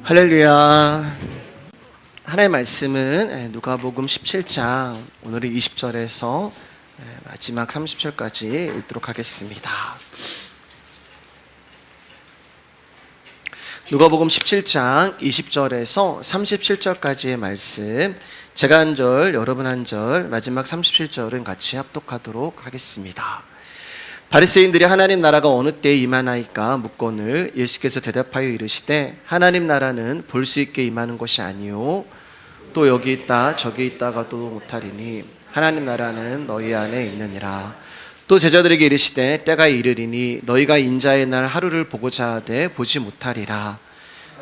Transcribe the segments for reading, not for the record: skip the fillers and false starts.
할렐루야. 하나님의 말씀은 누가복음 17장 오늘은 20절에서 마지막 30절까지 읽도록 하겠습니다. 누가복음 17장 20절에서 37절까지의 말씀, 제가 한 절, 여러분 한 절, 마지막 37절은 같이 합독하도록 하겠습니다. 바리새인들이 하나님 나라가 어느 때에 임하나이까 묻거늘 예수께서 대답하여 이르시되 하나님 나라는 볼 수 있게 임하는 것이 아니요 또 여기 있다 저기 있다가도 못하리니 하나님 나라는 너희 안에 있느니라. 또 제자들에게 이르시되 때가 이르리니 너희가 인자의 날 하루를 보고자 하되 보지 못하리라.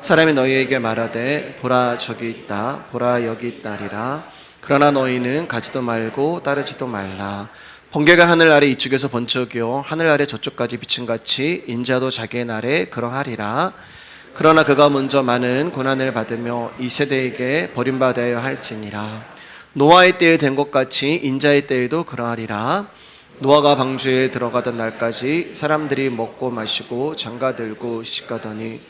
사람이 너희에게 말하되 보라 저기 있다 보라 여기 있다리라. 그러나 너희는 가지도 말고 따르지도 말라. 번개가 하늘 아래 이쪽에서 번쩍이요 하늘 아래 저쪽까지 비침같이 인자도 자기의 날에 그러하리라. 그러나 그가 먼저 많은 고난을 받으며 이 세대에게 버림받아야 할지니라. 노아의 때에 된 것 같이 인자의 때에도 그러하리라. 노아가 방주에 들어가던 날까지 사람들이 먹고 마시고 장가들고 시가더니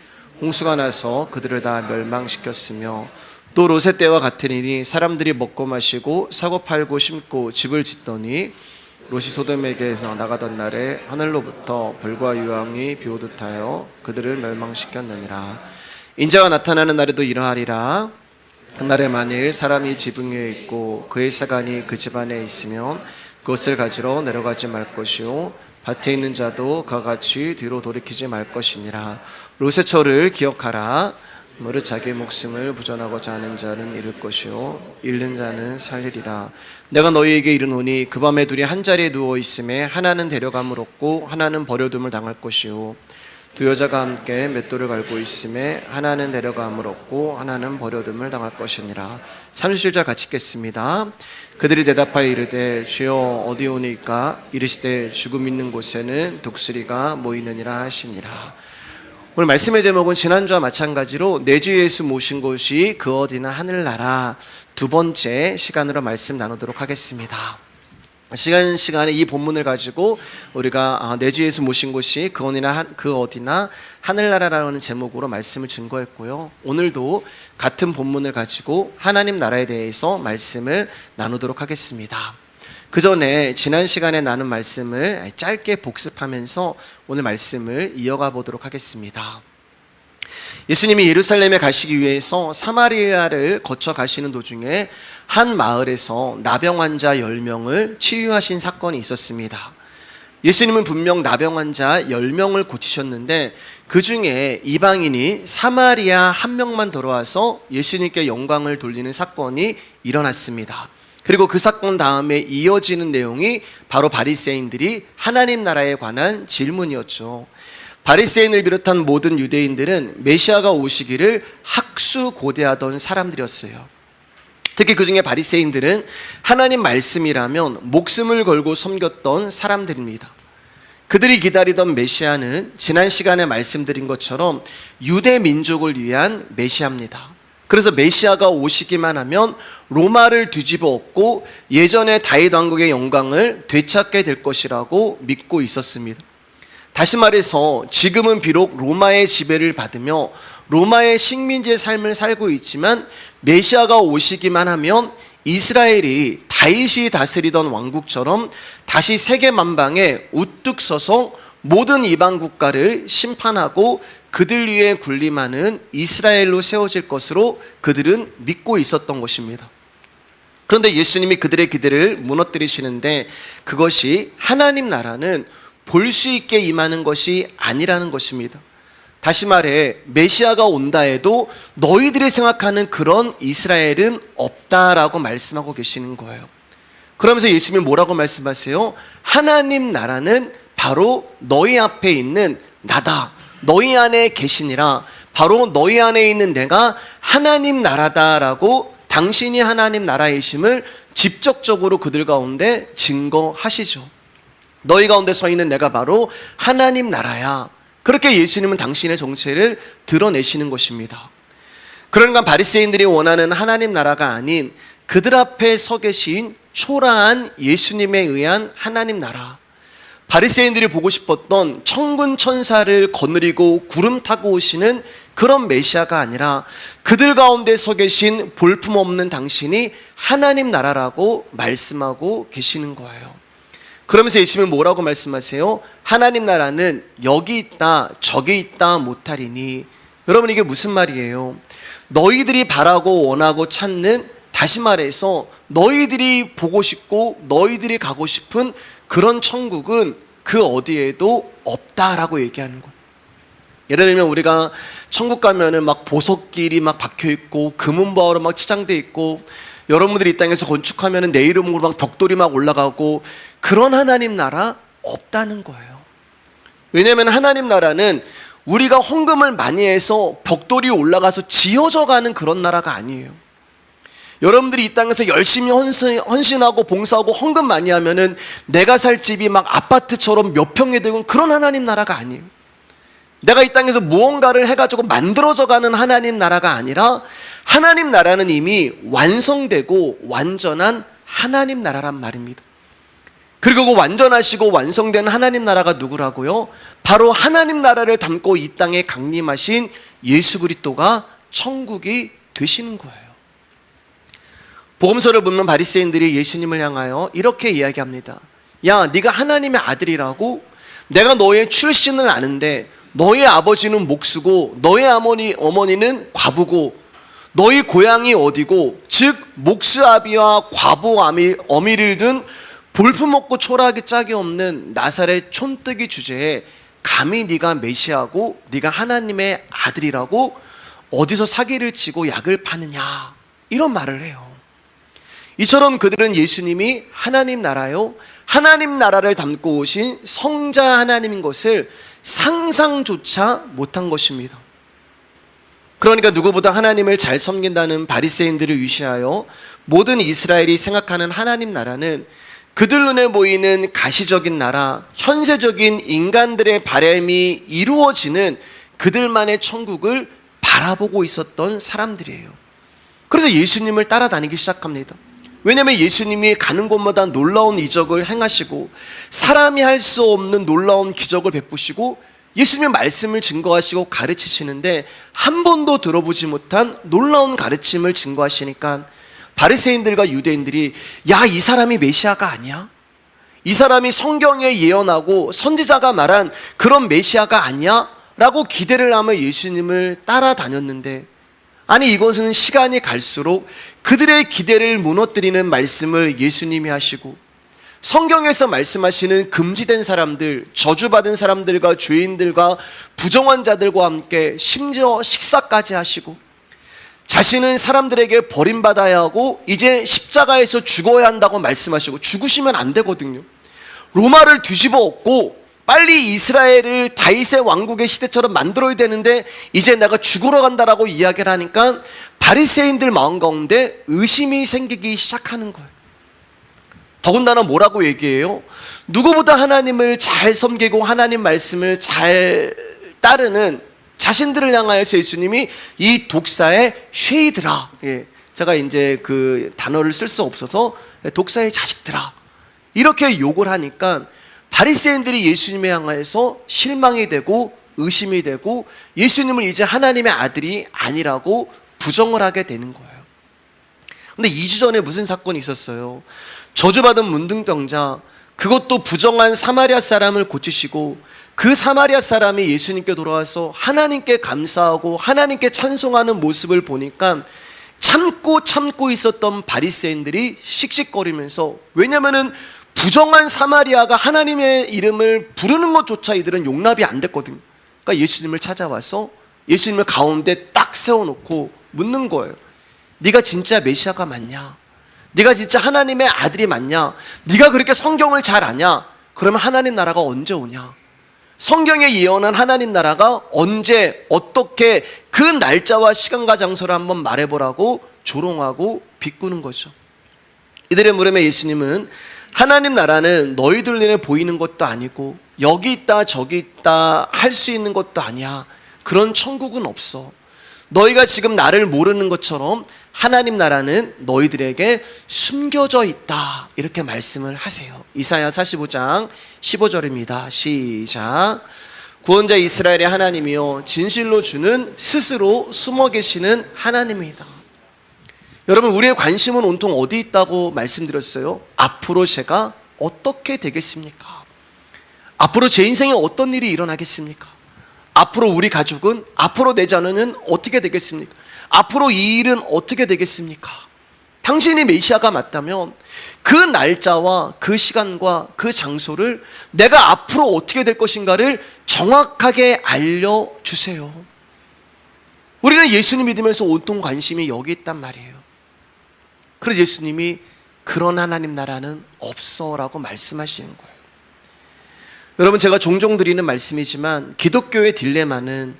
홍수가 나서 그들을 다 멸망시켰으며 또 롯의 때와 같으니 사람들이 먹고 마시고 사고 팔고 심고 집을 짓더니 롯이 소돔에게서 나가던 날에 하늘로부터 불과 유황이 비오듯 하여 그들을 멸망시켰느니라. 인자가 나타나는 날에도 이러하리라. 그날에 만일 사람이 지붕 위에 있고 그의 사관이 그 집 안에 있으면 그것을 가지러 내려가지 말 것이요 밭에 있는 자도 그와 같이 뒤로 돌이키지 말 것이니라. 롯의 처를 기억하라. 무릇 자기 목숨을 부전하고자 하는 자는 잃을 것이요 잃는 자는 살리리라. 내가 너희에게 이르노니 그 밤에 둘이 한 자리에 누워 있음에 하나는 데려감을 얻고 하나는 버려둠을 당할 것이요 두 여자가 함께 맷돌을 갈고 있음에 하나는 데려감을 얻고 하나는 버려둠을 당할 것이니라. 37절 같이 읽겠습니다. 그들이 대답하여 이르되 주여 어디 오니까? 이르시되 죽음 있는 곳에는 독수리가 모이느니라 하시니라. 오늘 말씀의 제목은 지난주와 마찬가지로 내 주 예수 모신 곳이 그 어디나 하늘나라, 두 번째 시간으로 말씀 나누도록 하겠습니다. 시간에 이 본문을 가지고 우리가 내 주 예수 모신 곳이 그 어디나 하늘나라라는 제목으로 말씀을 증거했고요. 오늘도 같은 본문을 가지고 하나님 나라에 대해서 말씀을 나누도록 하겠습니다. 그 전에 지난 시간에 나눈 말씀을 짧게 복습하면서 오늘 말씀을 이어가 보도록 하겠습니다. 예수님이 예루살렘에 가시기 위해서 사마리아를 거쳐 가시는 도중에 한 마을에서 나병 환자 10명을 치유하신 사건이 있었습니다. 예수님은 분명 나병 환자 10명을 고치셨는데 그 중에 이방인이 사마리아 한 명만 돌아와서 예수님께 영광을 돌리는 사건이 일어났습니다. 그리고 그 사건 다음에 이어지는 내용이 바로 바리새인들이 하나님 나라에 관한 질문이었죠. 바리새인을 비롯한 모든 유대인들은 메시아가 오시기를 학수고대하던 사람들이었어요. 특히 그 중에 바리새인들은 하나님 말씀이라면 목숨을 걸고 섬겼던 사람들입니다. 그들이 기다리던 메시아는 지난 시간에 말씀드린 것처럼 유대 민족을 위한 메시아입니다. 그래서 메시아가 오시기만 하면 로마를 뒤집어 엎고 예전의 다윗 왕국의 영광을 되찾게 될 것이라고 믿고 있었습니다. 다시 말해서 지금은 비록 로마의 지배를 받으며 로마의 식민지의 삶을 살고 있지만 메시아가 오시기만 하면 이스라엘이 다윗이 다스리던 왕국처럼 다시 세계 만방에 우뚝 서서 모든 이방 국가를 심판하고 그들 위에 군림하는 이스라엘로 세워질 것으로 그들은 믿고 있었던 것입니다. 그런데 예수님이 그들의 기대를 무너뜨리시는데 그것이 하나님 나라는 볼 수 있게 임하는 것이 아니라는 것입니다. 다시 말해 메시아가 온다 해도 너희들이 생각하는 그런 이스라엘은 없다라고 말씀하고 계시는 거예요. 그러면서 예수님이 뭐라고 말씀하세요? 하나님 나라는 바로 너희 앞에 있는 나다. 너희 안에 계시니라. 바로 너희 안에 있는 내가 하나님 나라다라고 당신이 하나님 나라이심을 직접적으로 그들 가운데 증거하시죠. 너희 가운데 서 있는 내가 바로 하나님 나라야. 그렇게 예수님은 당신의 정체를 드러내시는 것입니다. 그러니까 바리새인들이 원하는 하나님 나라가 아닌 그들 앞에 서 계신 초라한 예수님에 의한 하나님 나라, 바리새인들이 보고 싶었던 천군 천사를 거느리고 구름 타고 오시는 그런 메시아가 아니라 그들 가운데 서 계신 볼품없는 당신이 하나님 나라라고 말씀하고 계시는 거예요. 그러면서 예수님은 뭐라고 말씀하세요? 하나님 나라는 여기 있다 저기 있다 못하리니. 여러분, 이게 무슨 말이에요? 너희들이 바라고 원하고 찾는, 다시 말해서 너희들이 보고 싶고 너희들이 가고 싶은 그런 천국은 그 어디에도 없다라고 얘기하는 거예요. 예를 들면 우리가 천국 가면은 막 보석길이 막 박혀 있고 금은보화로 막 치장돼 있고, 여러분들이 이 땅에서 건축하면은 내 이름으로 막 벽돌이 막 올라가고, 그런 하나님 나라 없다는 거예요. 왜냐하면 하나님 나라는 우리가 헌금을 많이 해서 벽돌이 올라가서 지어져 가는 그런 나라가 아니에요. 여러분들이 이 땅에서 열심히 헌신하고 봉사하고 헌금 많이 하면은 내가 살 집이 막 아파트처럼 몇 평이 되고 그런 하나님 나라가 아니에요. 내가 이 땅에서 무언가를 해가지고 만들어져 가는 하나님 나라가 아니라, 하나님 나라는 이미 완성되고 완전한 하나님 나라란 말입니다. 그리고 그 완전하시고 완성된 하나님 나라가 누구라고요? 바로 하나님 나라를 담고 이 땅에 강림하신 예수 그리스도가 천국이 되시는 거예요. 복음서를 묻는 바리새인들이 예수님을 향하여 이렇게 이야기합니다. 야, 네가 하나님의 아들이라고? 내가 너의 출신을 아는데 너의 아버지는 목수고 너의 어머니는 과부고 너희 고향이 어디고, 즉 목수아비와 과부 어미를 둔 볼품없고 초라하기 짝이 없는 나사렛 촌뜨기 주제에 감히 네가 메시아고 네가 하나님의 아들이라고 어디서 사기를 치고 약을 파느냐, 이런 말을 해요. 이처럼 그들은 예수님이 하나님 나라요, 하나님 나라를 담고 오신 성자 하나님인 것을 상상조차 못한 것입니다. 그러니까 누구보다 하나님을 잘 섬긴다는 바리새인들을 위시하여 모든 이스라엘이 생각하는 하나님 나라는 그들 눈에 보이는 가시적인 나라, 현세적인 인간들의 바람이 이루어지는 그들만의 천국을 바라보고 있었던 사람들이에요. 그래서 예수님을 따라다니기 시작합니다. 왜냐하면 예수님이 가는 곳마다 놀라운 이적을 행하시고 사람이 할 수 없는 놀라운 기적을 베푸시고 예수님의 말씀을 증거하시고 가르치시는데, 한 번도 들어보지 못한 놀라운 가르침을 증거하시니까 바리새인들과 유대인들이, 야, 이 사람이 메시아가 아니야? 이 사람이 성경에 예언하고 선지자가 말한 그런 메시아가 아니야? 라고 기대를 하며 예수님을 따라다녔는데, 아니, 이것은 시간이 갈수록 그들의 기대를 무너뜨리는 말씀을 예수님이 하시고, 성경에서 말씀하시는 금지된 사람들, 저주받은 사람들과 죄인들과 부정한 자들과 함께 심지어 식사까지 하시고, 자신은 사람들에게 버림받아야 하고 이제 십자가에서 죽어야 한다고 말씀하시고, 죽으시면 안 되거든요. 로마를 뒤집어 엎고 빨리 이스라엘을 다윗의 왕국의 시대처럼 만들어야 되는데 이제 내가 죽으러 간다라고 이야기를 하니까 바리새인들 마음 가운데 의심이 생기기 시작하는 거예요. 더군다나 뭐라고 얘기해요? 누구보다 하나님을 잘 섬기고 하나님 말씀을 잘 따르는 자신들을 향하여서 예수님이 이 독사의 쉐이들아, 제가 이제 그 단어를 쓸 수 없어서 독사의 자식들아, 이렇게 욕을 하니까 바리새인들이 예수님에 향하여서 실망이 되고 의심이 되고 예수님을 이제 하나님의 아들이 아니라고 부정을 하게 되는 거예요. 근데 2주 전에 무슨 사건이 있었어요? 저주받은 문둥병자, 그것도 부정한 사마리아 사람을 고치시고, 그 사마리아 사람이 예수님께 돌아와서 하나님께 감사하고 하나님께 찬송하는 모습을 보니까 참고 있었던 바리새인들이 씩씩거리면서, 왜냐면은 부정한 사마리아가 하나님의 이름을 부르는 것조차 이들은 용납이 안 됐거든요. 그러니까 예수님을 찾아와서 예수님을 가운데 딱 세워놓고 묻는 거예요. 네가 진짜 메시아가 맞냐? 네가 진짜 하나님의 아들이 맞냐? 네가 그렇게 성경을 잘 아냐? 그러면 하나님 나라가 언제 오냐? 성경에 예언한 하나님 나라가 언제, 어떻게, 그 날짜와 시간과 장소를 한번 말해보라고 조롱하고 비꾸는 거죠. 이들의 물음에 예수님은 하나님 나라는 너희들 눈에 보이는 것도 아니고 여기 있다 저기 있다 할 수 있는 것도 아니야. 그런 천국은 없어. 너희가 지금 나를 모르는 것처럼 하나님 나라는 너희들에게 숨겨져 있다, 이렇게 말씀을 하세요. 이사야 45장 15절입니다. 시작. 구원자 이스라엘의 하나님이요 진실로 주는 스스로 숨어 계시는 하나님이다. 여러분, 우리의 관심은 온통 어디 있다고 말씀드렸어요? 앞으로 제가 어떻게 되겠습니까? 앞으로 제 인생에 어떤 일이 일어나겠습니까? 앞으로 우리 가족은, 앞으로 내 자녀는 어떻게 되겠습니까? 앞으로 이 일은 어떻게 되겠습니까? 당신이 메시아가 맞다면 그 날짜와 그 시간과 그 장소를 내가 앞으로 어떻게 될 것인가를 정확하게 알려주세요. 우리는 예수님 믿으면서 온통 관심이 여기 있단 말이에요. 그래서 예수님이 그런 하나님 나라는 없어 라고 말씀하시는 거예요. 여러분, 제가 종종 드리는 말씀이지만 기독교의 딜레마는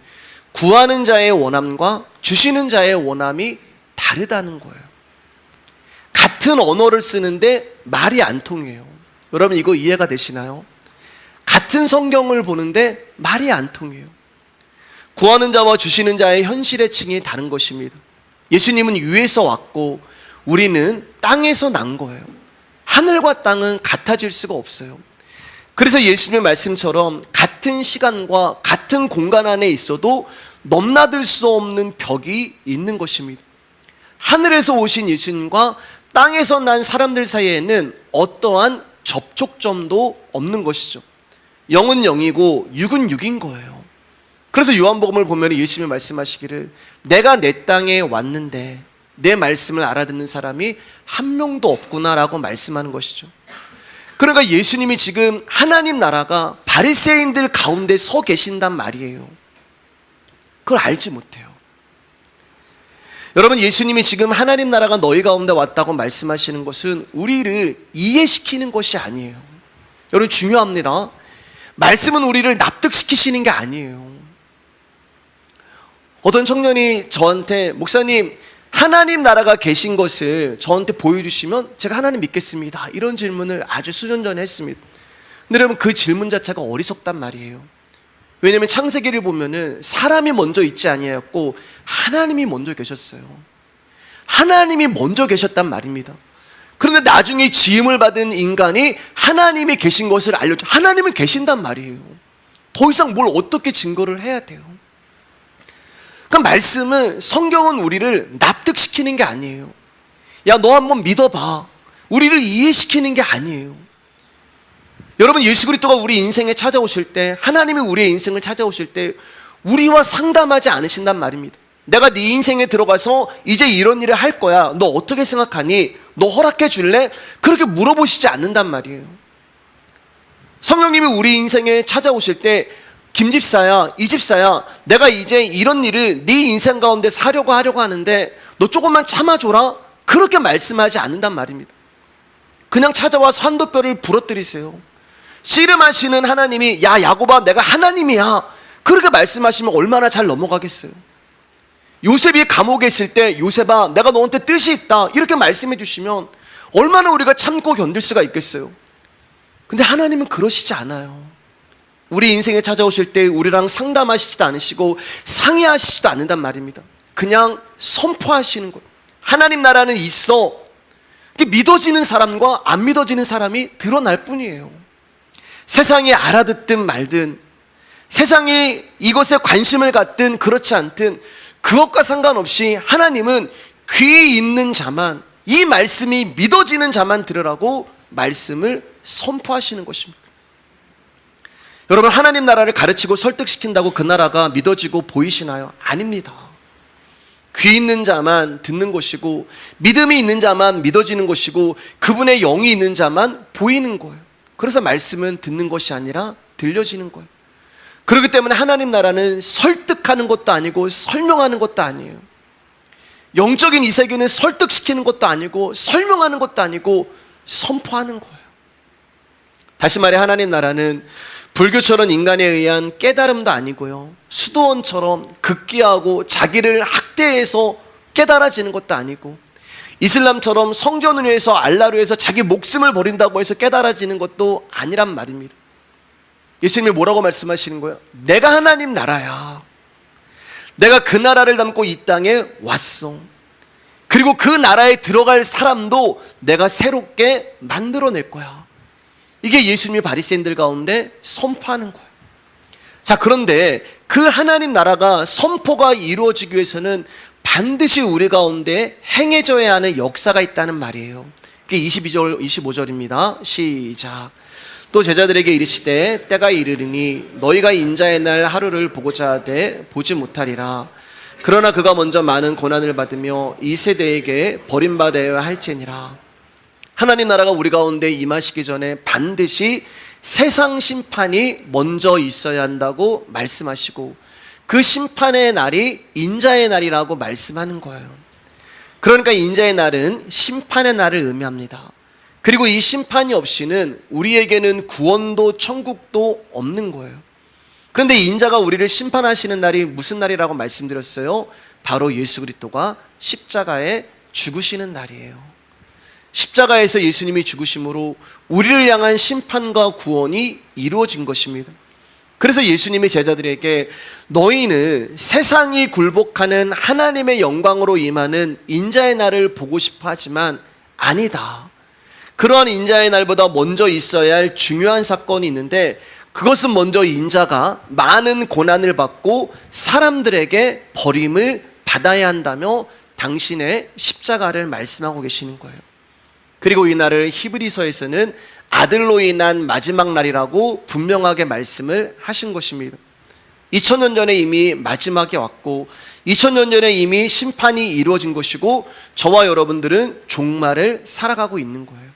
구하는 자의 원함과 주시는 자의 원함이 다르다는 거예요. 같은 언어를 쓰는데 말이 안 통해요. 여러분, 이거 이해가 되시나요? 같은 성경을 보는데 말이 안 통해요. 구하는 자와 주시는 자의 현실의 층이 다른 것입니다. 예수님은 위에서 왔고 우리는 땅에서 난 거예요. 하늘과 땅은 같아질 수가 없어요. 그래서 예수님의 말씀처럼 같은 시간과 같은 공간 안에 있어도 넘나들 수 없는 벽이 있는 것입니다. 하늘에서 오신 예수님과 땅에서 난 사람들 사이에는 어떠한 접촉점도 없는 것이죠. 영은 영이고 육은 육인 거예요. 그래서 요한복음을 보면 예수님이 말씀하시기를 내가 내 땅에 왔는데 내 말씀을 알아듣는 사람이 한 명도 없구나라고 말씀하는 것이죠. 그러니까 예수님이 지금 하나님 나라가 바리새인들 가운데 서 계신단 말이에요. 그걸 알지 못해요. 여러분, 예수님이 지금 하나님 나라가 너희 가운데 왔다고 말씀하시는 것은 우리를 이해시키는 것이 아니에요. 여러분, 중요합니다. 말씀은 우리를 납득시키시는 게 아니에요. 어떤 청년이 저한테 목사님, 하나님 나라가 계신 것을 저한테 보여주시면 제가 하나님 믿겠습니다, 이런 질문을 아주 수년 전에 했습니다. 근데 여러분, 그 질문 자체가 어리석단 말이에요. 왜냐하면 창세기를 보면은 사람이 먼저 있지 아니하였고 하나님이 먼저 계셨어요. 하나님이 먼저 계셨단 말입니다. 그런데 나중에 지음을 받은 인간이 하나님이 계신 것을 알려줘. 하나님은 계신단 말이에요. 더 이상 뭘 어떻게 증거를 해야 돼요? 그러니까 말씀은, 성경은 우리를 납득시키는 게 아니에요. 야, 너 한번 믿어봐. 우리를 이해시키는 게 아니에요. 여러분, 예수 그리스도가 우리 인생에 찾아오실 때, 하나님이 우리의 인생을 찾아오실 때 우리와 상담하지 않으신단 말입니다. 내가 네 인생에 들어가서 이제 이런 일을 할 거야, 너 어떻게 생각하니? 너 허락해 줄래? 그렇게 물어보시지 않는단 말이에요. 성령님이 우리 인생에 찾아오실 때 김 집사야, 이 집사야, 내가 이제 이런 일을 네 인생 가운데 하려고 하는데 너 조금만 참아줘라, 그렇게 말씀하지 않는단 말입니다. 그냥 찾아와서 한두 뼈를 부러뜨리세요. 씨름하시는 하나님이 야 야곱아 내가 하나님이야, 그렇게 말씀하시면 얼마나 잘 넘어가겠어요. 요셉이 감옥에 있을 때 요셉아 내가 너한테 뜻이 있다, 이렇게 말씀해 주시면 얼마나 우리가 참고 견딜 수가 있겠어요. 근데 하나님은 그러시지 않아요. 우리 인생에 찾아오실 때 우리랑 상담하시지도 않으시고 상의하시지도 않는단 말입니다. 그냥 선포하시는 거예요. 하나님 나라는 있어. 믿어지는 사람과 안 믿어지는 사람이 드러날 뿐이에요. 세상이 알아듣든 말든, 세상이 이것에 관심을 갖든 그렇지 않든 그것과 상관없이 하나님은 귀 있는 자만, 이 말씀이 믿어지는 자만 들으라고 말씀을 선포하시는 것입니다. 여러분, 하나님 나라를 가르치고 설득시킨다고 그 나라가 믿어지고 보이시나요? 아닙니다. 귀 있는 자만 듣는 것이고 믿음이 있는 자만 믿어지는 것이고 그분의 영이 있는 자만 보이는 거예요. 그래서 말씀은 듣는 것이 아니라 들려지는 거예요. 그렇기 때문에 하나님 나라는 설득하는 것도 아니고 설명하는 것도 아니에요. 영적인 이 세계는 설득시키는 것도 아니고 설명하는 것도 아니고 선포하는 거예요. 다시 말해, 하나님 나라는 불교처럼 인간에 의한 깨달음도 아니고요, 수도원처럼 극기하고 자기를 학대해서 깨달아지는 것도 아니고, 이슬람처럼 성전을 위해서 알라를 위해서 자기 목숨을 버린다고 해서 깨달아지는 것도 아니란 말입니다. 예수님이 뭐라고 말씀하시는 거예요? 내가 하나님 나라야. 내가 그 나라를 담고 이 땅에 왔어. 그리고 그 나라에 들어갈 사람도 내가 새롭게 만들어낼 거야. 이게 예수님이 바리새인들 가운데 선포하는 거예요. 자, 그런데 그 하나님 나라가 선포가 이루어지기 위해서는 반드시 우리 가운데 행해져야 하는 역사가 있다는 말이에요. 그게 22절, 25절입니다. 시작. 또 제자들에게 이르시되 때가 이르리니 너희가 인자의 날 하루를 보고자 하되 보지 못하리라. 그러나 그가 먼저 많은 고난을 받으며 이 세대에게 버림받아야 할지니라. 하나님 나라가 우리 가운데 임하시기 전에 반드시 세상 심판이 먼저 있어야 한다고 말씀하시고, 그 심판의 날이 인자의 날이라고 말씀하는 거예요. 그러니까 인자의 날은 심판의 날을 의미합니다. 그리고 이 심판이 없이는 우리에게는 구원도 천국도 없는 거예요. 그런데 인자가 우리를 심판하시는 날이 무슨 날이라고 말씀드렸어요? 바로 예수 그리스도가 십자가에 죽으시는 날이에요. 십자가에서 예수님이 죽으심으로 우리를 향한 심판과 구원이 이루어진 것입니다. 그래서 예수님이 제자들에게 너희는 세상이 굴복하는 하나님의 영광으로 임하는 인자의 날을 보고 싶어 하지만 아니다. 그러한 인자의 날보다 먼저 있어야 할 중요한 사건이 있는데, 그것은 먼저 인자가 많은 고난을 받고 사람들에게 버림을 받아야 한다며 당신의 십자가를 말씀하고 계시는 거예요. 그리고 이 날을 히브리서에서는 아들로 인한 마지막 날이라고 분명하게 말씀을 하신 것입니다. 2000년 전에 이미 마지막이 왔고 2000년 전에 이미 심판이 이루어진 것이고, 저와 여러분들은 종말을 살아가고 있는 거예요.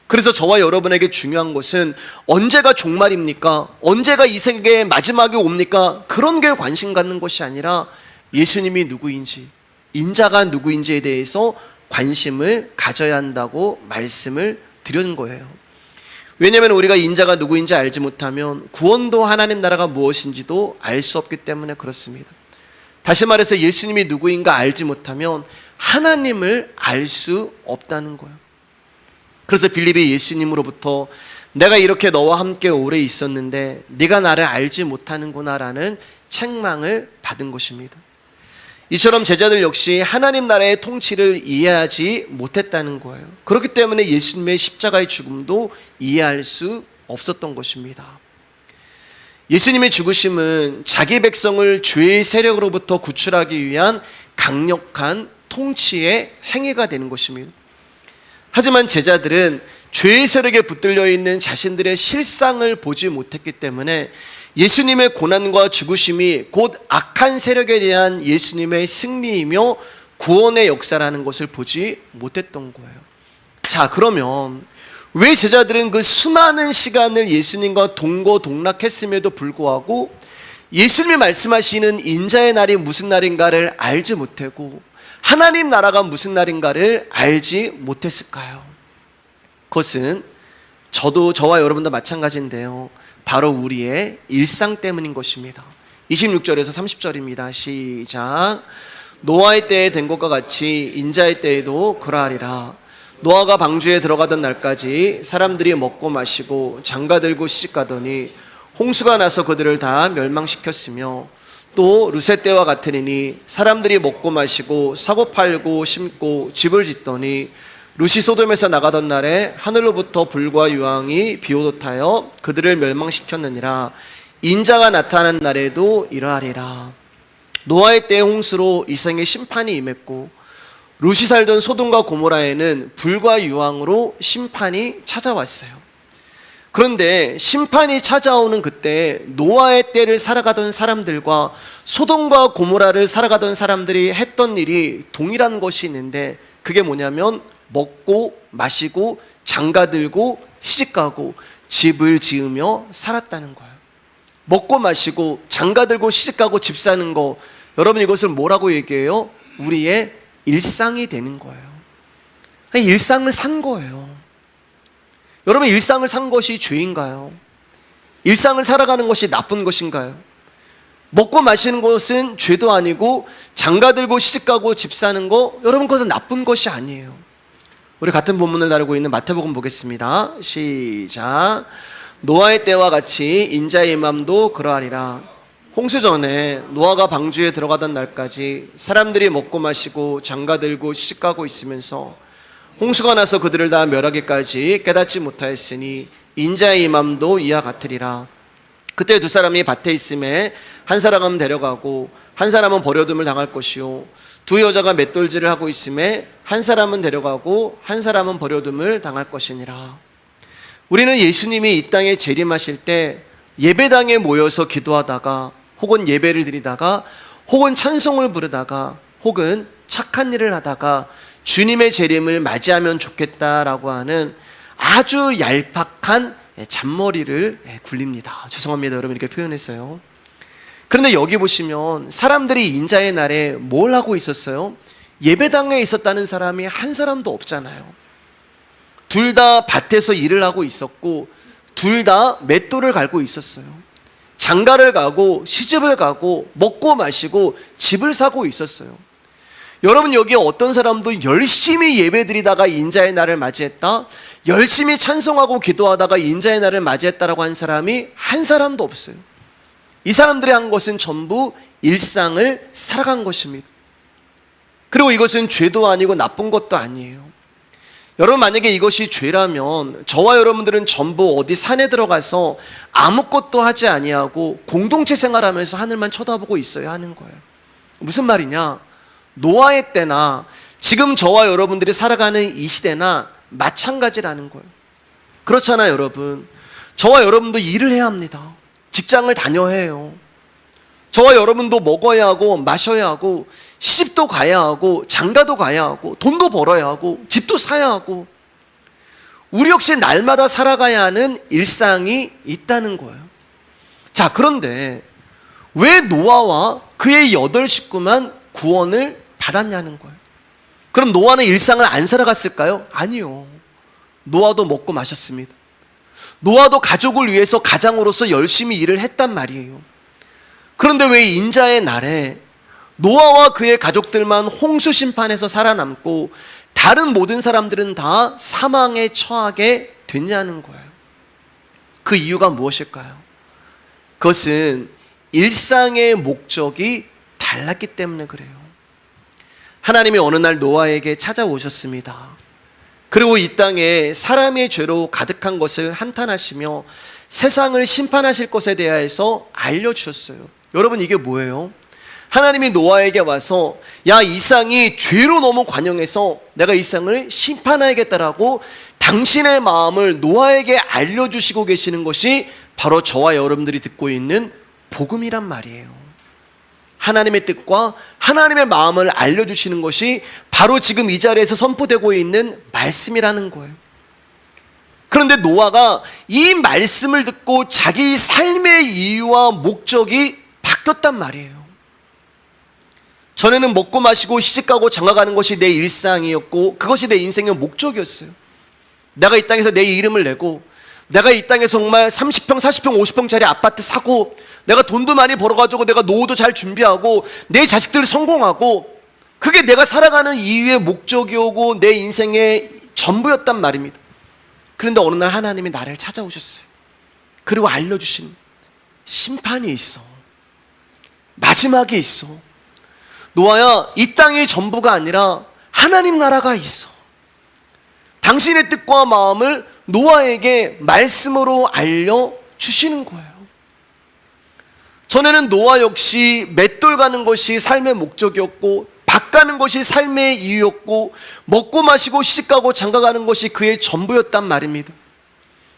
그래서 저와 여러분에게 중요한 것은 언제가 종말입니까? 언제가 이 세계의 마지막이 옵니까? 그런 게 관심 갖는 것이 아니라 예수님이 누구인지, 인자가 누구인지에 대해서 관심을 가져야 한다고 말씀을 드린 거예요. 왜냐하면 우리가 인자가 누구인지 알지 못하면 구원도 하나님 나라가 무엇인지도 알 수 없기 때문에 그렇습니다. 다시 말해서 예수님이 누구인가 알지 못하면 하나님을 알 수 없다는 거예요. 그래서 빌립이 예수님으로부터 내가 이렇게 너와 함께 오래 있었는데 네가 나를 알지 못하는구나라는 책망을 받은 것입니다. 이처럼 제자들 역시 하나님 나라의 통치를 이해하지 못했다는 거예요. 그렇기 때문에 예수님의 십자가의 죽음도 이해할 수 없었던 것입니다. 예수님의 죽으심은 자기 백성을 죄의 세력으로부터 구출하기 위한 강력한 통치의 행위가 되는 것입니다. 하지만 제자들은 죄의 세력에 붙들려 있는 자신들의 실상을 보지 못했기 때문에 예수님의 고난과 죽으심이 곧 악한 세력에 대한 예수님의 승리이며 구원의 역사라는 것을 보지 못했던 거예요. 자, 그러면 왜 제자들은 그 수많은 시간을 예수님과 동고동락했음에도 불구하고 예수님이 말씀하시는 인자의 날이 무슨 날인가를 알지 못하고 하나님 나라가 무슨 날인가를 알지 못했을까요? 그것은 저와 여러분도 마찬가지인데요, 바로 우리의 일상 때문인 것입니다. 26절에서 30절입니다. 시작. 노아의 때에 된 것과 같이 인자의 때에도 그러하리라. 노아가 방주에 들어가던 날까지 사람들이 먹고 마시고 장가들고 시집가더니 홍수가 나서 그들을 다 멸망시켰으며, 또 룻의 때와 같으리니 사람들이 먹고 마시고 사고 팔고 심고 집을 짓더니 룻이 소돔에서 나가던 날에 하늘로부터 불과 유황이 비오듯하여 그들을 멸망시켰느니라. 인자가 나타나는 날에도 이러하리라. 노아의 때의 홍수로 이생의 심판이 임했고 룻이 살던 소돔과 고모라에는 불과 유황으로 심판이 찾아왔어요. 그런데 심판이 찾아오는 그때 노아의 때를 살아가던 사람들과 소돔과 고모라를 살아가던 사람들이 했던 일이 동일한 것이 있는데, 그게 뭐냐면 먹고 마시고 장가들고 시집가고 집을 지으며 살았다는 거예요. 먹고 마시고 장가들고 시집가고 집 사는 거, 여러분 이것을 뭐라고 얘기해요? 우리의 일상이 되는 거예요. 일상을 산 거예요. 여러분, 일상을 산 것이 죄인가요? 일상을 살아가는 것이 나쁜 것인가요? 먹고 마시는 것은 죄도 아니고 장가들고 시집가고 집 사는 거, 여러분 그것은 나쁜 것이 아니에요. 우리 같은 본문을 다루고 있는 마태복음 보겠습니다. 시작. 노아의 때와 같이 인자의 임함도 그러하리라. 홍수 전에 노아가 방주에 들어가던 날까지 사람들이 먹고 마시고 장가들고 시집가고 있으면서 홍수가 나서 그들을 다 멸하기까지 깨닫지 못하였으니 인자의 임함도 이와 같으리라. 그때 두 사람이 밭에 있음에 한 사람은 데려가고 한 사람은 버려둠을 당할 것이요 두 여자가 맷돌질을 하고 있음에 한 사람은 데려가고 한 사람은 버려둠을 당할 것이니라. 우리는 예수님이 이 땅에 재림하실 때 예배당에 모여서 기도하다가 혹은 예배를 드리다가 혹은 찬송을 부르다가 혹은 착한 일을 하다가 주님의 재림을 맞이하면 좋겠다라고 하는 아주 얄팍한 잔머리를 굴립니다. 죄송합니다. 여러분 이렇게 표현했어요. 그런데 여기 보시면 사람들이 인자의 날에 뭘 하고 있었어요? 예배당에 있었다는 사람이 한 사람도 없잖아요. 둘 다 밭에서 일을 하고 있었고 둘 다 맷돌을 갈고 있었어요. 장가를 가고 시집을 가고 먹고 마시고 집을 사고 있었어요. 여러분 여기 어떤 사람도 열심히 예배드리다가 인자의 날을 맞이했다, 열심히 찬송하고 기도하다가 인자의 날을 맞이했다라고 한 사람이 한 사람도 없어요. 이 사람들이 한 것은 전부 일상을 살아간 것입니다. 그리고 이것은 죄도 아니고 나쁜 것도 아니에요. 여러분 만약에 이것이 죄라면 저와 여러분들은 전부 어디 산에 들어가서 아무것도 하지 아니하고 공동체 생활하면서 하늘만 쳐다보고 있어야 하는 거예요. 무슨 말이냐? 노아의 때나 지금 저와 여러분들이 살아가는 이 시대나 마찬가지라는 거예요. 그렇잖아요 여러분. 저와 여러분도 일을 해야 합니다. 직장을 다녀야 해요. 저와 여러분도 먹어야 하고 마셔야 하고 시집도 가야 하고 장가도 가야 하고 돈도 벌어야 하고 집도 사야 하고 우리 역시 날마다 살아가야 하는 일상이 있다는 거예요. 자, 그런데 왜 노아와 그의 8 식구만 구원을 받았냐는 거예요. 그럼 노아는 일상을 안 살아갔을까요? 아니요. 노아도 먹고 마셨습니다. 노아도 가족을 위해서 가장으로서 열심히 일을 했단 말이에요. 그런데 왜 인자의 날에 노아와 그의 가족들만 홍수 심판에서 살아남고 다른 모든 사람들은 다 사망에 처하게 됐냐는 거예요. 그 이유가 무엇일까요? 그것은 일상의 목적이 달랐기 때문에 그래요. 하나님이 어느 날 노아에게 찾아오셨습니다. 그리고 이 땅에 사람의 죄로 가득한 것을 한탄하시며 세상을 심판하실 것에 대해서 알려주셨어요. 여러분 이게 뭐예요? 하나님이 노아에게 와서 야, 이 땅이 죄로 너무 관영해서 내가 이 땅을 심판하겠다라고 당신의 마음을 노아에게 알려주시고 계시는 것이 바로 저와 여러분들이 듣고 있는 복음이란 말이에요. 하나님의 뜻과 하나님의 마음을 알려주시는 것이 바로 지금 이 자리에서 선포되고 있는 말씀이라는 거예요. 그런데 노아가 이 말씀을 듣고 자기 삶의 이유와 목적이 바뀌었단 말이에요. 전에는 먹고 마시고 시집가고 장가가는 것이 내 일상이었고 그것이 내 인생의 목적이었어요. 내가 이 땅에서 내 이름을 내고 내가 이 땅에서 정말 30평, 40평, 50평짜리 아파트 사고 내가 돈도 많이 벌어가지고 내가 노후도 잘 준비하고 내 자식들 성공하고 그게 내가 살아가는 이유의 목적이오고 내 인생의 전부였단 말입니다. 그런데 어느 날 하나님이 나를 찾아오셨어요. 그리고 알려주신 심판이 있어. 마지막이 있어. 노아야, 이 땅이 전부가 아니라 하나님 나라가 있어. 당신의 뜻과 마음을 노아에게 말씀으로 알려주시는 거예요. 전에는 노아 역시 맷돌 가는 것이 삶의 목적이었고 밭 가는 것이 삶의 이유였고 먹고 마시고 시집가고 장가가는 것이 그의 전부였단 말입니다.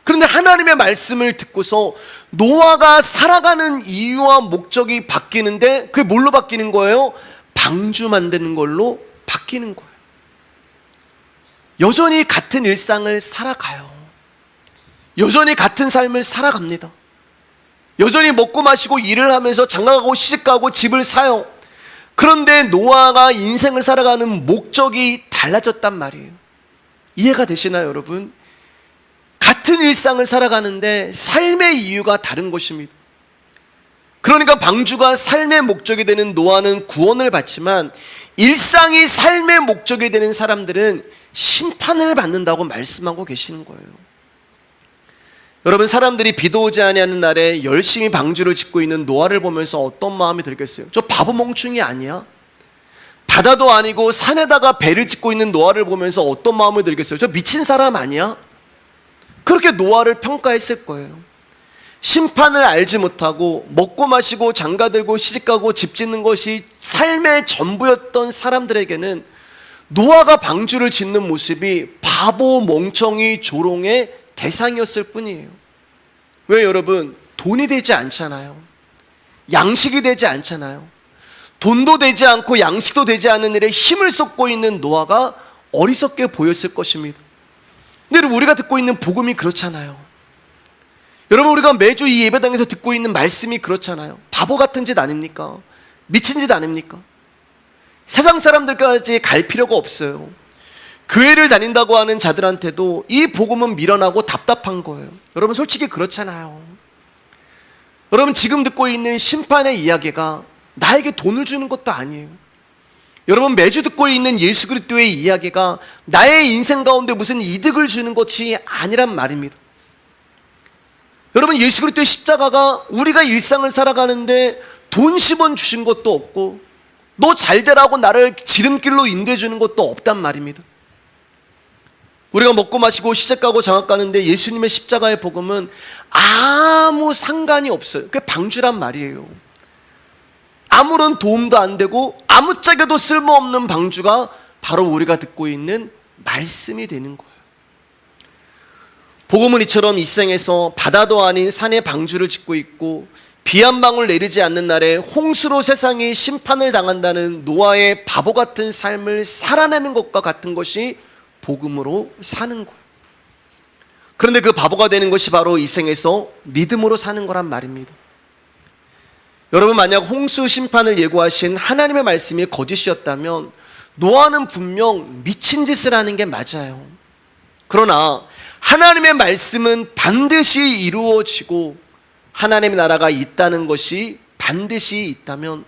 그런데 하나님의 말씀을 듣고서 노아가 살아가는 이유와 목적이 바뀌는데 그게 뭘로 바뀌는 거예요? 방주 만드는 걸로 바뀌는 거예요. 여전히 같은 일상을 살아가요. 여전히 같은 삶을 살아갑니다. 여전히 먹고 마시고 일을 하면서 장가가고 시집가고 집을 사요. 그런데 노아가 인생을 살아가는 목적이 달라졌단 말이에요. 이해가 되시나요, 여러분? 같은 일상을 살아가는데 삶의 이유가 다른 것입니다. 그러니까 방주가 삶의 목적이 되는 노아는 구원을 받지만 일상이 삶의 목적이 되는 사람들은 심판을 받는다고 말씀하고 계시는 거예요. 여러분, 사람들이 비도 오지 아니하는 날에 열심히 방주를 짓고 있는 노아를 보면서 어떤 마음이 들겠어요? 저 바보 멍충이 아니야? 바다도 아니고 산에다가 배를 짓고 있는 노아를 보면서 어떤 마음이 들겠어요? 저 미친 사람 아니야? 그렇게 노아를 평가했을 거예요. 심판을 알지 못하고 먹고 마시고 장가들고 시집가고 집 짓는 것이 삶의 전부였던 사람들에게는 노아가 방주를 짓는 모습이 바보, 멍청이, 조롱의 대상이었을 뿐이에요. 왜 여러분? 돈이 되지 않잖아요. 양식이 되지 않잖아요. 돈도 되지 않고 양식도 되지 않은 일에 힘을 쏟고 있는 노아가 어리석게 보였을 것입니다. 근데 우리가 듣고 있는 복음이 그렇잖아요. 여러분, 우리가 매주 이 예배당에서 듣고 있는 말씀이 그렇잖아요. 바보 같은 짓 아닙니까? 미친 짓 아닙니까? 세상 사람들까지 갈 필요가 없어요. 교회를 다닌다고 하는 자들한테도 이 복음은 미련하고 답답한 거예요. 여러분, 솔직히 그렇잖아요. 여러분, 지금 듣고 있는 심판의 이야기가 나에게 돈을 주는 것도 아니에요. 여러분, 매주 듣고 있는 예수 그리스도의 이야기가 나의 인생 가운데 무슨 이득을 주는 것이 아니란 말입니다. 여러분, 예수 그리스도의 십자가가 우리가 일상을 살아가는데 돈 10원 주신 것도 없고 너 잘되라고 나를 지름길로 인도해 주는 것도 없단 말입니다. 우리가 먹고 마시고 시집 가고 장학 가는데 예수님의 십자가의 복음은 아무 상관이 없어요. 그게 방주란 말이에요. 아무런 도움도 안 되고 아무짝에도 쓸모없는 방주가 바로 우리가 듣고 있는 말씀이 되는 거예요. 복음은 이처럼 이 생에서 바다도 아닌 산에 방주를 짓고 있고 비 한 방울 내리지 않는 날에 홍수로 세상이 심판을 당한다는 노아의 바보 같은 삶을 살아내는 것과 같은 것이 복음으로 사는 거예요. 그런데 그 바보가 되는 것이 바로 이 생에서 믿음으로 사는 거란 말입니다. 여러분, 만약 홍수 심판을 예고하신 하나님의 말씀이 거짓이었다면 노아는 분명 미친 짓을 하는 게 맞아요. 그러나 하나님의 말씀은 반드시 이루어지고 하나님의 나라가 있다는 것이 반드시 있다면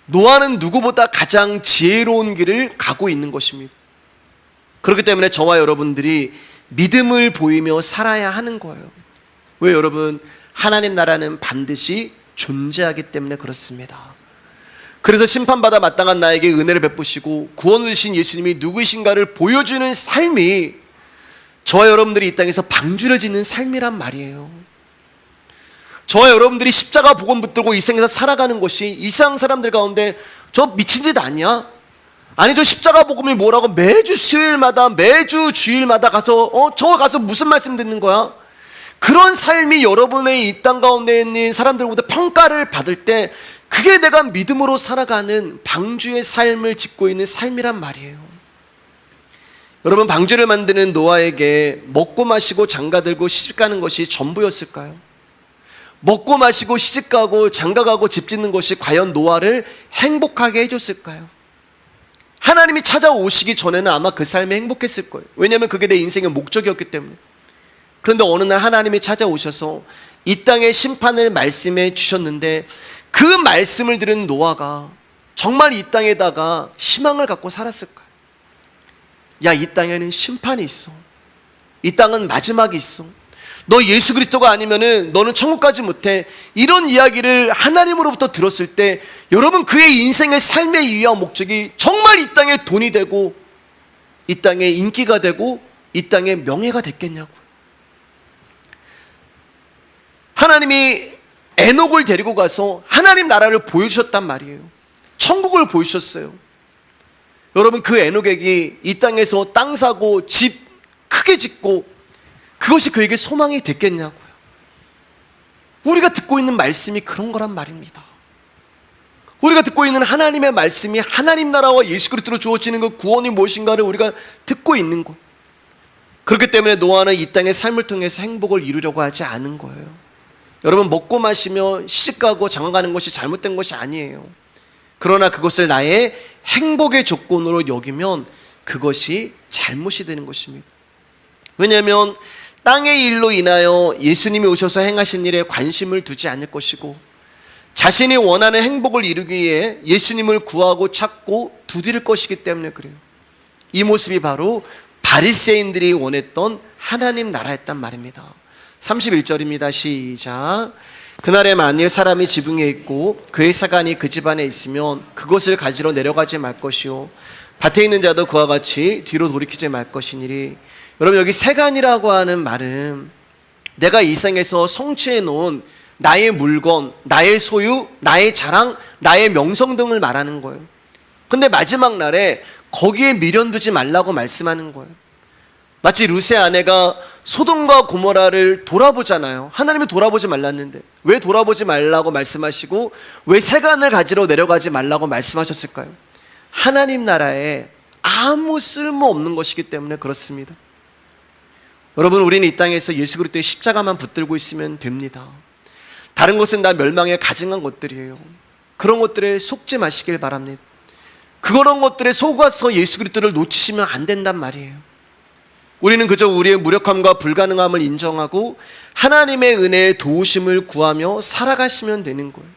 노아는 누구보다 가장 지혜로운 길을 가고 있는 것입니다. 그렇기 때문에 저와 여러분들이 믿음을 보이며 살아야 하는 거예요. 왜 여러분? 하나님 나라는 반드시 존재하기 때문에 그렇습니다. 그래서 심판받아 마땅한 나에게 은혜를 베푸시고 구원을 주신 예수님이 누구이신가를 보여주는 삶이 저와 여러분들이 이 땅에서 방주를 짓는 삶이란 말이에요. 저와 여러분들이 십자가 복음 붙들고 이 생에서 살아가는 것이 이 세상 사람들 가운데 저 미친 짓 아니야? 아니, 저 십자가 복음이 뭐라고 매주 수요일마다 매주 주일마다 가서 저 가서 무슨 말씀 듣는 거야? 그런 삶이 여러분의 이 땅 가운데 있는 사람들보다 평가를 받을 때 그게 내가 믿음으로 살아가는 방주의 삶을 짓고 있는 삶이란 말이에요. 여러분, 방주를 만드는 노아에게 먹고 마시고 장가들고 시집가는 것이 전부였을까요? 먹고 마시고 시집가고 장가가고 집 짓는 것이 과연 노아를 행복하게 해줬을까요? 하나님이 찾아오시기 전에는 아마 그 삶이 행복했을 거예요. 왜냐하면 그게 내 인생의 목적이었기 때문에. 그런데 어느 날 하나님이 찾아오셔서 이 땅의 심판을 말씀해 주셨는데 그 말씀을 들은 노아가 정말 이 땅에다가 희망을 갖고 살았을까요? 야, 이 땅에는 심판이 있어. 이 땅은 마지막이 있어. 너 예수 그리스도가 아니면은 너는 천국 가지 못해. 이런 이야기를 하나님으로부터 들었을 때 여러분, 그의 인생의 삶의 이유와 목적이 정말 이 땅에 돈이 되고 이 땅에 인기가 되고 이 땅에 명예가 됐겠냐고요. 하나님이 에녹을 데리고 가서 하나님 나라를 보여주셨단 말이에요. 천국을 보여주셨어요. 여러분, 그 에녹에게 이 땅에서 땅 사고 집 크게 짓고 그것이 그에게 소망이 됐겠냐고요. 우리가 듣고 있는 말씀이 그런 거란 말입니다. 우리가 듣고 있는 하나님의 말씀이 하나님 나라와 예수 그리스도로 주어지는 그 구원이 무엇인가를 우리가 듣고 있는 것. 그렇기 때문에 노아는 이 땅의 삶을 통해서 행복을 이루려고 하지 않은 거예요. 여러분, 먹고 마시며 시집가고 장가가는 것이 잘못된 것이 아니에요. 그러나 그것을 나의 행복의 조건으로 여기면 그것이 잘못이 되는 것입니다. 왜냐하면 땅의 일로 인하여 예수님이 오셔서 행하신 일에 관심을 두지 않을 것이고 자신이 원하는 행복을 이루기 위해 예수님을 구하고 찾고 두드릴 것이기 때문에 그래요. 이 모습이 바로 바리새인들이 원했던 하나님 나라였단 말입니다. 31절입니다. 시작. 그날에 만일 사람이 지붕에 있고 그의 사간이 그 집안에 있으면 그것을 가지러 내려가지 말 것이요 밭에 있는 자도 그와 같이 뒤로 돌이키지 말 것이니리. 여러분, 여기 세간이라고 하는 말은 내가 이 생에서 성취해 놓은 나의 물건, 나의 소유, 나의 자랑, 나의 명성 등을 말하는 거예요. 근데 마지막 날에 거기에 미련 두지 말라고 말씀하는 거예요. 마치 룻의 아내가 소돔과 고모라를 돌아보잖아요. 하나님이 돌아보지 말랐는데 왜 돌아보지 말라고 말씀하시고 왜 세간을 가지러 내려가지 말라고 말씀하셨을까요? 하나님 나라에 아무 쓸모없는 것이기 때문에 그렇습니다. 여러분, 우리는 이 땅에서 예수 그리스도의 십자가만 붙들고 있으면 됩니다. 다른 것은 다 멸망에 가증한 것들이에요. 그런 것들에 속지 마시길 바랍니다. 그런 것들에 속아서 예수 그리스도를 놓치시면 안 된단 말이에요. 우리는 그저 우리의 무력함과 불가능함을 인정하고 하나님의 은혜의 도우심을 구하며 살아가시면 되는 거예요.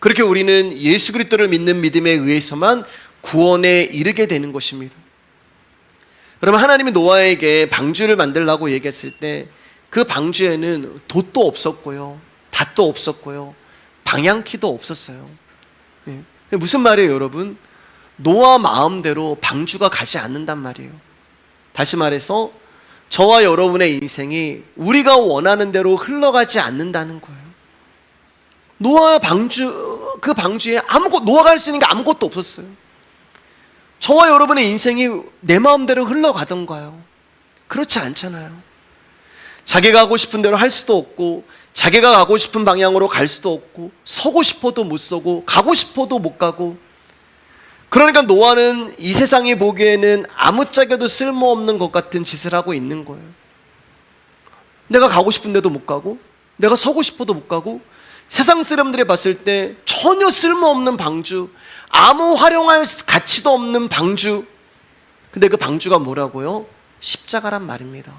그렇게 우리는 예수 그리스도를 믿는 믿음에 의해서만 구원에 이르게 되는 것입니다. 그러면 하나님이 노아에게 방주를 만들라고 얘기했을 때 그 방주에는 돛도 없었고요, 닷도 없었고요, 방향키도 없었어요. 네. 무슨 말이에요, 여러분? 노아 마음대로 방주가 가지 않는단 말이에요. 다시 말해서 저와 여러분의 인생이 우리가 원하는 대로 흘러가지 않는다는 거예요. 노아 방주, 그 방주에 노아가 할 수 있는 게 아무것도 없었어요. 저와 여러분의 인생이 내 마음대로 흘러가던가요? 그렇지 않잖아요. 자기가 하고 싶은 대로 할 수도 없고, 자기가 가고 싶은 방향으로 갈 수도 없고, 서고 싶어도 못 서고, 가고 싶어도 못 가고. 그러니까 노아는 이 세상이 보기에는 아무짝에도 쓸모없는 것 같은 짓을 하고 있는 거예요. 내가 가고 싶은 데도 못 가고, 내가 서고 싶어도 못 가고, 세상 사람들이 봤을 때 전혀 쓸모없는 방주, 아무 활용할 가치도 없는 방주. 근데 그 방주가 뭐라고요? 십자가란 말입니다.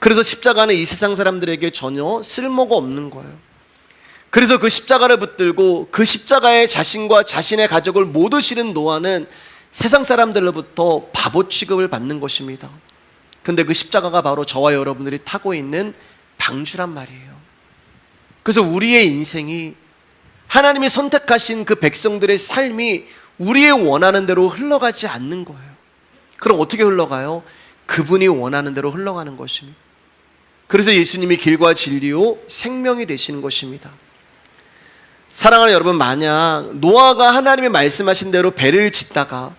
그래서 십자가는 이 세상 사람들에게 전혀 쓸모가 없는 거예요. 그래서 그 십자가를 붙들고 그 십자가에 자신과 자신의 가족을 모두 실은 노아는 세상 사람들로부터 바보 취급을 받는 것입니다. 근데 그 십자가가 바로 저와 여러분들이 타고 있는 방주란 말이에요. 그래서 우리의 인생이, 하나님이 선택하신 그 백성들의 삶이 우리의 원하는 대로 흘러가지 않는 거예요. 그럼 어떻게 흘러가요? 그분이 원하는 대로 흘러가는 것입니다. 그래서 예수님이 길과 진리요 생명이 되시는 것입니다. 사랑하는 여러분, 만약 노아가 하나님이 말씀하신 대로 배를 짓다가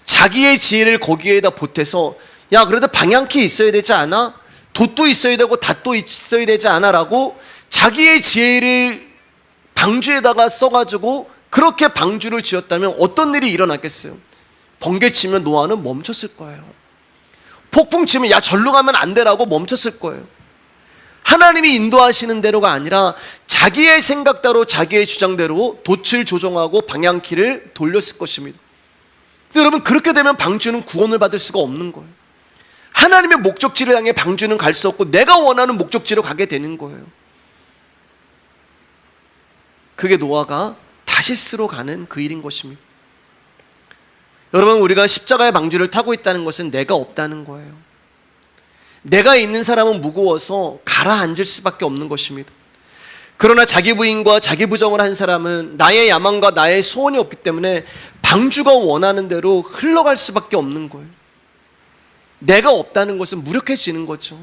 자기의 지혜를 거기에다 보태서 야, 그래도 방향키 있어야 되지 않아? 돛도 있어야 되고 닷도 있어야 되지 않아? 라고 자기의 지혜를 방주에다가 써가지고 그렇게 방주를 지었다면 어떤 일이 일어났겠어요? 번개 치면 노아는 멈췄을 거예요. 폭풍 치면 야, 절로 가면 안 되라고 멈췄을 거예요. 하나님이 인도하시는 대로가 아니라 자기의 생각대로, 자기의 주장대로 돛을 조종하고 방향키를 돌렸을 것입니다. 근데 여러분, 그렇게 되면 방주는 구원을 받을 수가 없는 거예요. 하나님의 목적지를 향해 방주는 갈 수 없고 내가 원하는 목적지로 가게 되는 거예요. 그게 노아가 다시스로 가는 그 일인 것입니다. 여러분, 우리가 십자가의 방주를 타고 있다는 것은 내가 없다는 거예요. 내가 있는 사람은 무거워서 가라앉을 수밖에 없는 것입니다. 그러나 자기 부인과 자기 부정을 한 사람은 나의 야망과 나의 소원이 없기 때문에 방주가 원하는 대로 흘러갈 수밖에 없는 거예요. 내가 없다는 것은 무력해지는 거죠.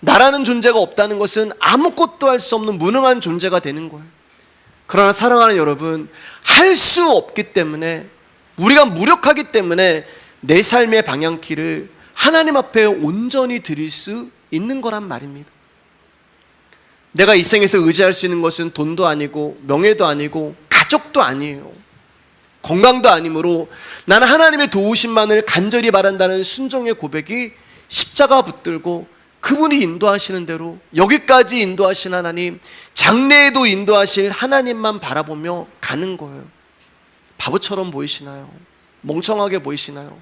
나라는 존재가 없다는 것은 아무것도 할 수 없는 무능한 존재가 되는 거예요. 그러나 사랑하는 여러분, 할 수 없기 때문에, 우리가 무력하기 때문에 내 삶의 방향키를 하나님 앞에 온전히 드릴 수 있는 거란 말입니다. 내가 이 생에서 의지할 수 있는 것은 돈도 아니고 명예도 아니고 가족도 아니에요. 건강도 아니므로 나는 하나님의 도우심만을 간절히 바란다는 순종의 고백이 십자가 붙들고 그분이 인도하시는 대로, 여기까지 인도하신 하나님, 장래에도 인도하실 하나님만 바라보며 가는 거예요. 바보처럼 보이시나요? 멍청하게 보이시나요?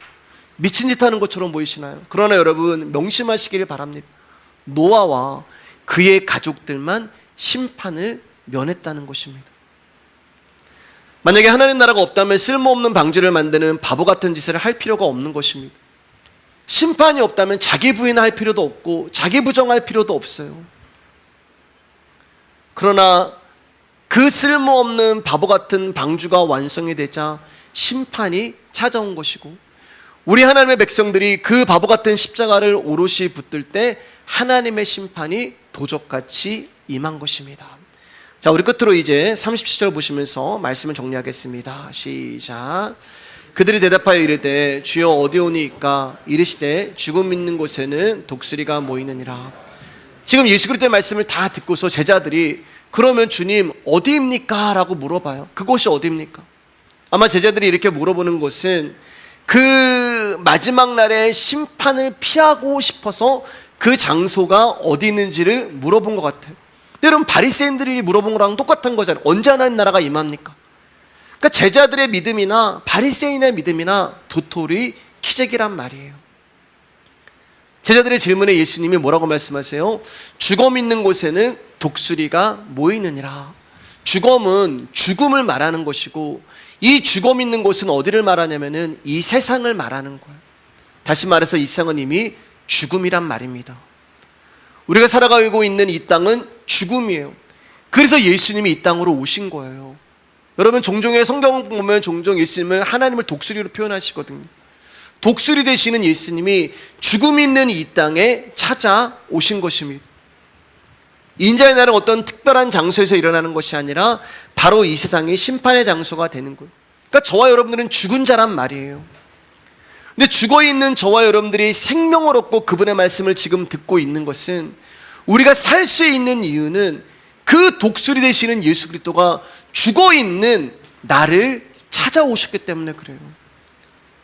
미친 짓 하는 것처럼 보이시나요? 그러나 여러분, 명심하시기를 바랍니다. 노아와 그의 가족들만 심판을 면했다는 것입니다. 만약에 하나님 나라가 없다면 쓸모없는 방주를 만드는 바보 같은 짓을 할 필요가 없는 것입니다. 심판이 없다면 자기 부인할 필요도 없고 자기 부정할 필요도 없어요. 그러나 그 쓸모없는 바보 같은 방주가 완성이 되자 심판이 찾아온 것이고, 우리 하나님의 백성들이 그 바보 같은 십자가를 오롯이 붙들 때 하나님의 심판이 도적같이 임한 것입니다. 자, 우리 끝으로 이제 37절 보시면서 말씀을 정리하겠습니다. 시작. 그들이 대답하여 이르되 주여 어디 오니이까? 이르시되 죽음 있는 곳에는 독수리가 모이느니라. 지금 예수 그리스도의 말씀을 다 듣고서 제자들이 그러면 주님 어디입니까? 라고 물어봐요. 그곳이 어디입니까? 아마 제자들이 이렇게 물어보는 것은 그 마지막 날의 심판을 피하고 싶어서 그 장소가 어디 있는지를 물어본 것 같아요. 근데 여러분, 바리새인들이 물어본 거랑 똑같은 거잖아요. 언제 하나님 나라가 임합니까? 그러니까 제자들의 믿음이나 바리새인의 믿음이나 도토리 키재기란 말이에요. 제자들의 질문에 예수님이 뭐라고 말씀하세요? 주검 있는 곳에는 독수리가 모이느니라. 주검은 죽음을 말하는 것이고, 이 주검 있는 곳은 어디를 말하냐면은 이 세상을 말하는 거예요. 다시 말해서 이 세상은 이미 죽음이란 말입니다. 우리가 살아가고 있는 이 땅은 죽음이에요. 그래서 예수님이 이 땅으로 오신 거예요. 여러분, 종종의 성경 보면 종종 예수님을 하나님을 독수리로 표현하시거든요. 독수리 되시는 예수님이 죽음이 있는 이 땅에 찾아오신 것입니다. 인자의 날은 어떤 특별한 장소에서 일어나는 것이 아니라 바로 이 세상이 심판의 장소가 되는 거예요. 그러니까 저와 여러분들은 죽은 자란 말이에요. 근데 죽어있는 저와 여러분들이 생명을 얻고 그분의 말씀을 지금 듣고 있는 것은, 우리가 살 수 있는 이유는 그 독수리 되시는 예수 그리스도가 죽어있는 나를 찾아오셨기 때문에 그래요.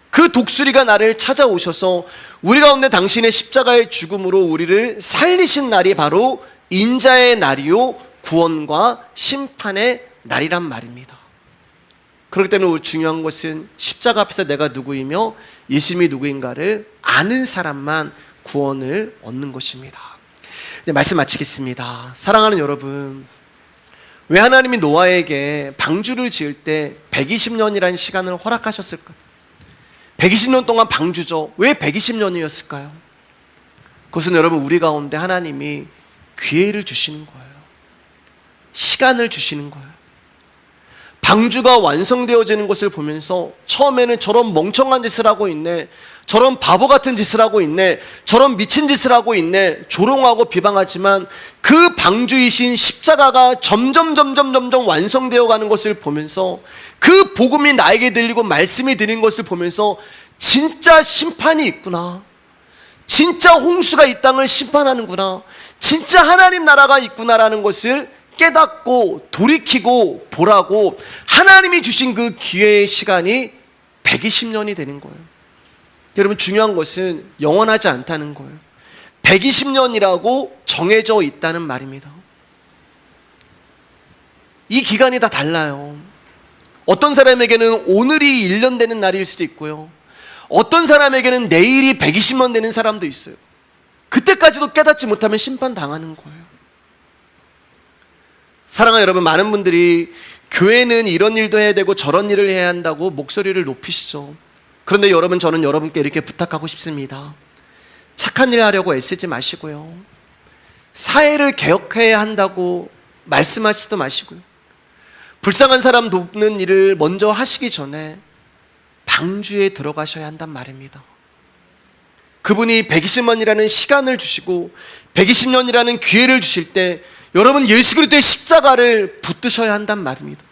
그 독수리가 나를 찾아오셔서 우리 가운데 당신의 십자가의 죽음으로 우리를 살리신 날이 바로 인자의 날이요 구원과 심판의 날이란 말입니다. 그렇기 때문에 중요한 것은 십자가 앞에서 내가 누구이며 예수님이 누구인가를 아는 사람만 구원을 얻는 것입니다. 이제 말씀 마치겠습니다. 사랑하는 여러분, 왜 하나님이 노아에게 방주를 지을 때 120년이라는 시간을 허락하셨을까요? 120년 동안 방주죠. 왜 120년이었을까요? 그것은 여러분, 우리 가운데 하나님이 기회를 주시는 거예요. 시간을 주시는 거예요. 방주가 완성되어지는 것을 보면서 처음에는 저런 멍청한 짓을 하고 있네, 저런 바보 같은 짓을 하고 있네, 저런 미친 짓을 하고 있네, 조롱하고 비방하지만 그 방주이신 십자가가 점점 완성되어 가는 것을 보면서, 그 복음이 나에게 들리고 말씀이 들린 것을 보면서 진짜 심판이 있구나, 진짜 홍수가 이 땅을 심판하는구나, 진짜 하나님 나라가 있구나라는 것을 깨닫고 돌이키고 보라고 하나님이 주신 그 기회의 시간이 120년이 되는 거예요. 여러분, 중요한 것은 영원하지 않다는 거예요. 120년이라고 정해져 있다는 말입니다. 이 기간이 다 달라요. 어떤 사람에게는 오늘이 1년 되는 날일 수도 있고요, 어떤 사람에게는 내일이 120년 되는 사람도 있어요. 그때까지도 깨닫지 못하면 심판당하는 거예요. 사랑하는 여러분, 많은 분들이 교회는 이런 일도 해야 되고 저런 일을 해야 한다고 목소리를 높이시죠. 그런데 여러분, 저는 여러분께 이렇게 부탁하고 싶습니다. 착한 일 하려고 애쓰지 마시고요, 사회를 개혁해야 한다고 말씀하시지도 마시고요, 불쌍한 사람 돕는 일을 먼저 하시기 전에 방주에 들어가셔야 한단 말입니다. 그분이 120년이라는 시간을 주시고 120년이라는 기회를 주실 때 여러분, 예수 그리스도의 십자가를 붙드셔야 한단 말입니다.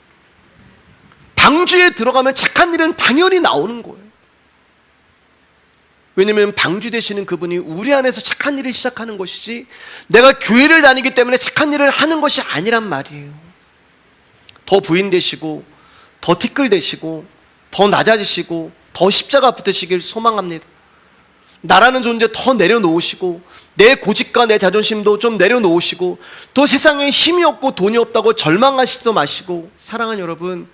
방주에 들어가면 착한 일은 당연히 나오는 거예요. 왜냐하면 방주 되시는 그분이 우리 안에서 착한 일을 시작하는 것이지, 내가 교회를 다니기 때문에 착한 일을 하는 것이 아니란 말이에요. 더 부인되시고, 더 티끌되시고, 더 낮아지시고, 더 십자가 붙으시길 소망합니다. 나라는 존재 더 내려놓으시고, 내 고집과 내 자존심도 좀 내려놓으시고, 또 세상에 힘이 없고 돈이 없다고 절망하시지도 마시고, 사랑하는 여러분,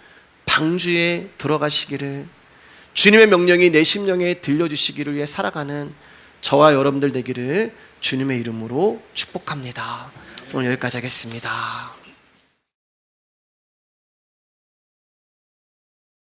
방주에 들어가시기를, 주님의 명령이 내 심령에 들려주시기를 위해 살아가는 저와 여러분들 되기를 주님의 이름으로 축복합니다. 오늘 여기까지 하겠습니다.